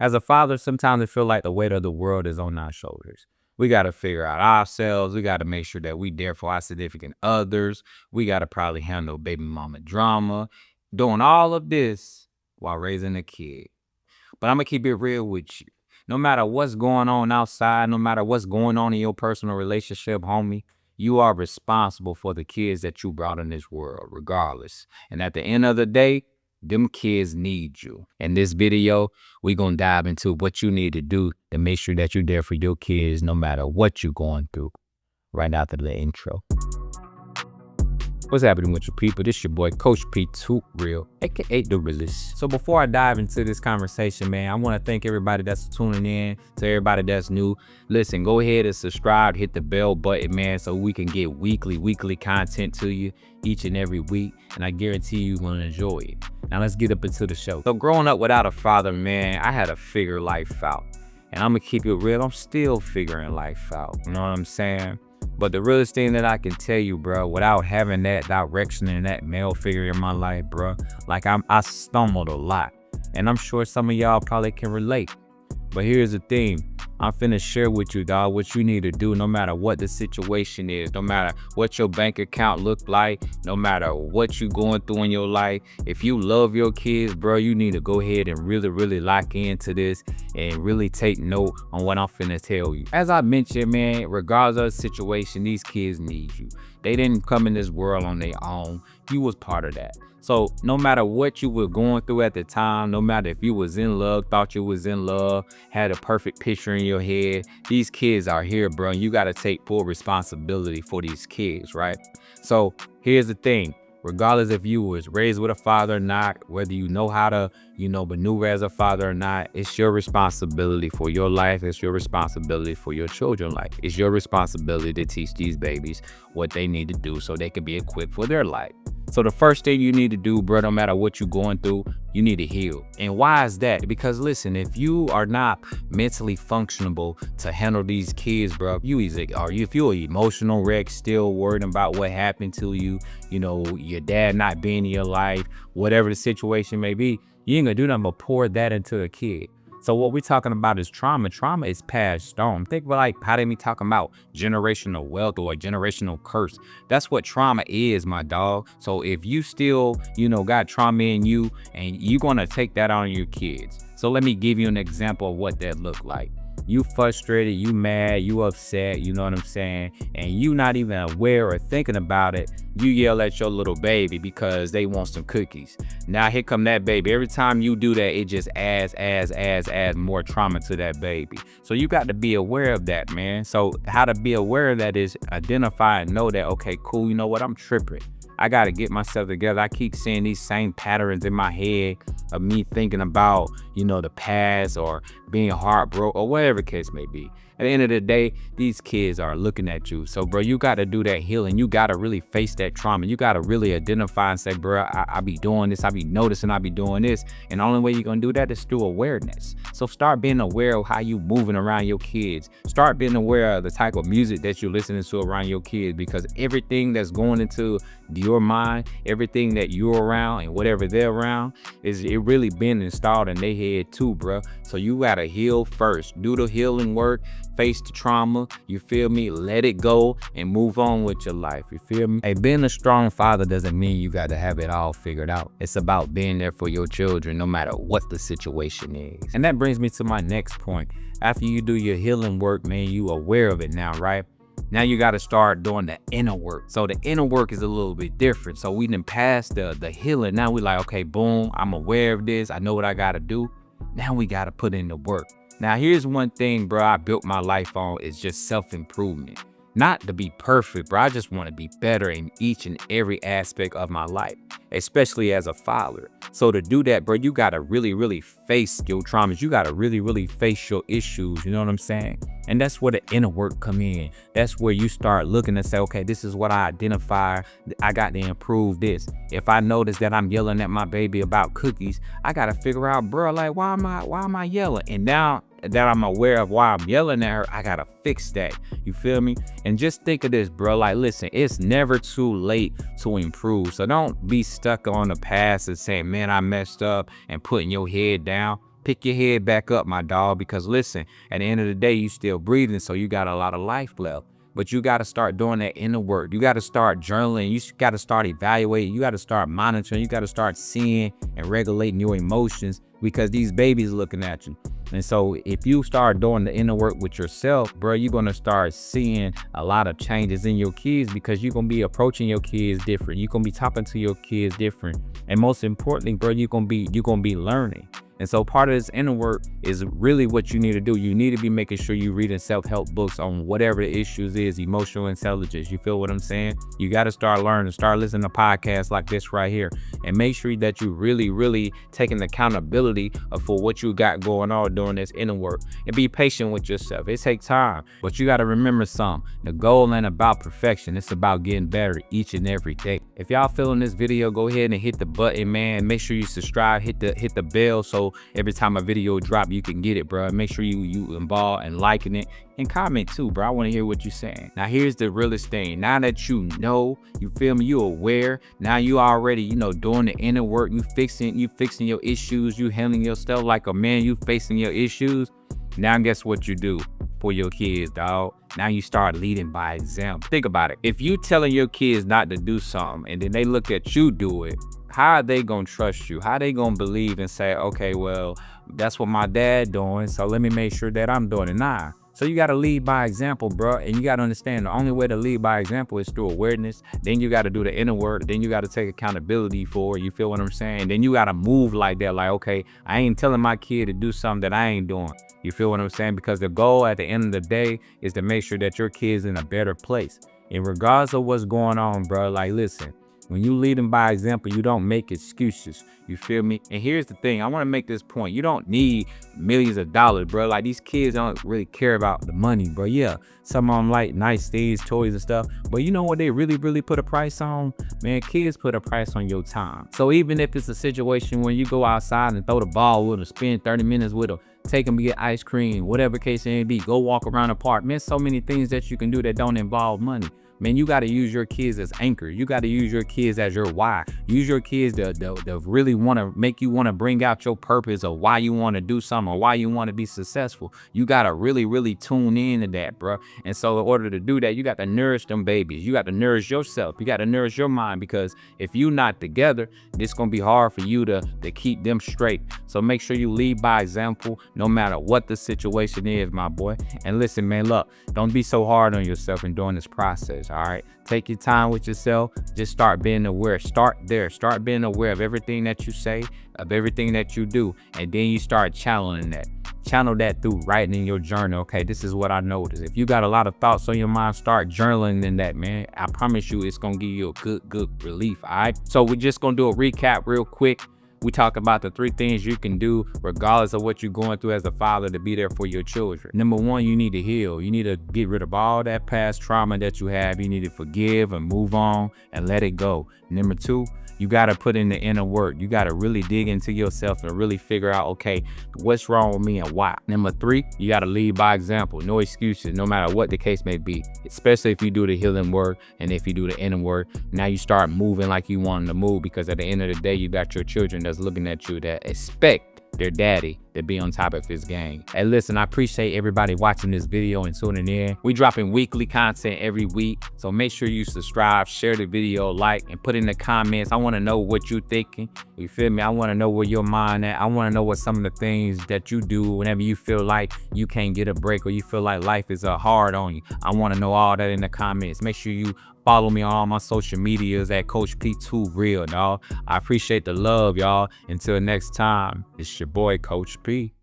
As a father, sometimes it feel like the weight of the world is on our shoulders. We got to figure out ourselves. We got to make sure that we there for our significant others. We got to probably handle baby mama drama, doing all of this while raising a kid. But I'm going to keep it real with you. No matter what's going on outside, no matter what's going on in your personal relationship, homie, you are responsible for the kids that you brought in this world, regardless. And at the end of the day, them kids need you. In this video, we're going to dive into what you need to do to make sure that you're there for your kids no matter what you're going through right after the intro. What's happening with you people? This your boy, Coach P Too Real, aka The Realist. So before I dive into this conversation, man, I want to thank everybody that's tuning in, to everybody that's new. Listen, go ahead and subscribe, hit the bell button, man, so we can get weekly content to you each and every week. And I guarantee you're going to enjoy it. Now let's get up into the show. So growing up without a father, man, I had to figure life out. And I'm going to keep it real. I'm still figuring life out. You know what I'm saying? But the realest thing that I can tell you, bro, without having that direction and that male figure in my life, bro, like I stumbled a lot. And I'm sure some of y'all probably can relate. But here's the thing. I'm finna share with you, dog, what you need to do no matter what the situation is, no matter what your bank account look like, no matter what you going through in your life. If you love your kids, bro, you need to go ahead and really lock into this and really take note on what I'm finna tell you. As I mentioned, man, regardless of the situation, these kids need you. They didn't come in this world on their own. You was part of that. So no matter what you were going through at the time, no matter if you was in love, thought you was in love, had a perfect picture in your head, these kids are here, bro. And you got to take full responsibility for these kids, right? So here's the thing. Regardless if you was raised with a father or not, whether you know how to, maneuver as a father or not, it's your responsibility for your life. It's your responsibility for your children's life. It's your responsibility to teach these babies what they need to do so they can be equipped for their life. So the first thing you need to do, bro, no matter what you're going through, you need to heal. And why is that? Because listen, if you are not mentally functionable to handle these kids, bro, if you're an emotional wreck, still worried about what happened to you, your dad not being in your life, whatever the situation may be, you ain't gonna do nothing but pour that into a kid. So what we're talking about is trauma. Trauma is passed on. Think about like how they be talking about generational wealth or a generational curse. That's what trauma is, my dog. So if you still, got trauma in you and you're gonna take that on your kids. So let me give you an example of what that looked like. You frustrated, you mad, you upset, you know what I'm saying? And you not even aware or thinking about it. You yell at your little baby because they want some cookies. Now here come that baby. Every time you do that, it just adds more trauma to that baby. So you got to be aware of that, man. So how to be aware of that is identify and know that, okay, cool, you know what, I'm tripping. I got to get myself together. I keep seeing these same patterns in my head of me thinking about, the past or being heartbroken or whatever the case may be. At the end of the day, these kids are looking at you. So, bro, you got to do that healing. You got to really face that trauma. You got to really identify and say, bro, I be doing this. I be noticing I be doing this. And the only way you're going to do that is through awareness. So start being aware of how you moving around your kids. Start being aware of the type of music that you're listening to around your kids, because everything that's going into your mind, everything that you're around and whatever they're around, it really been installed in their head too, bro. So you got to heal first. Do the healing work. Face the trauma, you feel me? Let it go and move on with your life, you feel me? Hey, being a strong father doesn't mean you got to have it all figured out. It's about being there for your children no matter what the situation is. And that brings me to my next point. After you do your healing work, man, you aware of it now, right? Now you got to start doing the inner work. So the inner work is a little bit different. So we done passed the healing. Now we like, okay, boom, I'm aware of this. I know what I got to do. Now we got to put in the work. Now, here's one thing, bro, I built my life on is just self-improvement. Not to be perfect, bro. I just want to be better in each and every aspect of my life, especially as a father. So to do that, bro, you got to really face your traumas. You got to really face your issues. You know what I'm saying? And that's where the inner work come in. That's where you start looking and say, okay, this is what I identify. I got to improve this. If I notice that I'm yelling at my baby about cookies, I got to figure out, bro, like, why am I yelling? And now that I'm aware of why I'm yelling at her, I gotta fix that. You feel me? And just think of this, bro. Like, listen, it's never too late to improve. So don't be stuck on the past and saying, man, I messed up, and putting your head down. Pick your head back up, my dog, because listen, at the end of the day, you still breathing, so you got a lot of life left. But you got to start doing that inner work. You got to start journaling. You got to start evaluating. You got to start monitoring. You got to start seeing and regulating your emotions, because these babies looking at you. And so if you start doing the inner work with yourself, bro, you're going to start seeing a lot of changes in your kids, because you're going to be approaching your kids different. You're going to be talking to your kids different. And most importantly, bro, you're going to be learning. And so part of this inner work is really what you need to do. You need to be making sure you reading self-help books on whatever the issues is, emotional intelligence. You feel what I'm saying? You got to start learning, start listening to podcasts like this right here, and make sure that you really taking accountability for what you got going on doing this inner work, and be patient with yourself. It takes time, but you got to remember something. The goal ain't about perfection. It's about getting better each and every day. If y'all feeling this video, go ahead and hit the button, man. Make sure you subscribe, hit the bell, so every time a video drop, you can get it, bro. Make sure you involved and liking it, and comment too, bro. I want to hear what you're saying. Now, here's the realest thing. Now that you know, you feel me, you aware. Now you already, doing the inner work. You fixing your issues. You handling your stuff like a man. You facing your issues. Now guess what you do for your kids, dog? Now you start leading by example. Think about it. If you telling your kids not to do something, and then they look at you do it, how are they gonna trust you? How are they gonna believe and say, okay, well, that's what my dad doing, so let me make sure that I'm doing it? Nah. So you gotta lead by example, bro. And you gotta understand the only way to lead by example is through awareness. Then you gotta do the inner work. Then you gotta take accountability for it. You feel what I'm saying? Then you gotta move like that. Like, okay, I ain't telling my kid to do something that I ain't doing. You feel what I'm saying? Because the goal at the end of the day is to make sure that your kid's in a better place. And regardless of what's going on, bro, like, listen, when you lead them by example, you don't make excuses. You feel me? And here's the thing. I want to make this point. You don't need millions of dollars, bro. Like, these kids don't really care about the money, bro. Yeah, some of them like nice things, toys and stuff. But you know what they really put a price on? Man, kids put a price on your time. So even if it's a situation where you go outside and throw the ball with them, spend 30 minutes with them, take them to get ice cream, whatever case it may be, go walk around the park. Man, so many things that you can do that don't involve money. Man, you got to use your kids as anchors. You got to use your kids as your why. Use your kids to really want to make you want to bring out your purpose of why you want to do something or why you want to be successful. You got to really tune into that, bro. And so in order to do that, you got to nourish them babies. You got to nourish yourself. You got to nourish your mind, because if you not together, it's going to be hard for you to keep them straight. So make sure you lead by example no matter what the situation is, my boy. And listen, man, look, don't be so hard on yourself in doing this process. All right, take your time with yourself. Just start being aware. Start there. Start being aware of everything that you say, of everything that you do, and then you start channeling that. Channel that through writing in your journal. Okay, this is what I noticed. If you got a lot of thoughts on your mind, start journaling in that, man. I promise you, it's gonna give you a good relief. All right. So we're just gonna do a recap real quick. We talk about the 3 things you can do regardless of what you're going through as a father to be there for your children. Number 1, you need to heal. You need to get rid of all that past trauma that you have. You need to forgive and move on and let it go. Number 2, you got to put in the inner work. You got to really dig into yourself and really figure out, okay, what's wrong with me and why. Number 3, you got to lead by example. No excuses, no matter what the case may be, especially if you do the healing work and if you do the inner work. Now you start moving like you want them to move, because at the end of the day, you got your children that's looking at you that expect their daddy to be on top of his game. Hey, listen, I appreciate everybody watching this video and tuning in. We dropping weekly content every week, so make sure you subscribe, share the video, like, and put in the comments. I want to know what you're thinking. You feel me? I want to know where your mind at. I want to know what some of the things that you do whenever you feel like you can't get a break or you feel like life is hard on you. I want to know all that in the comments. Make sure you follow me on all my social medias at Coach P2 Real, dog. I appreciate the love, y'all. Until next time, it's your boy, Coach P.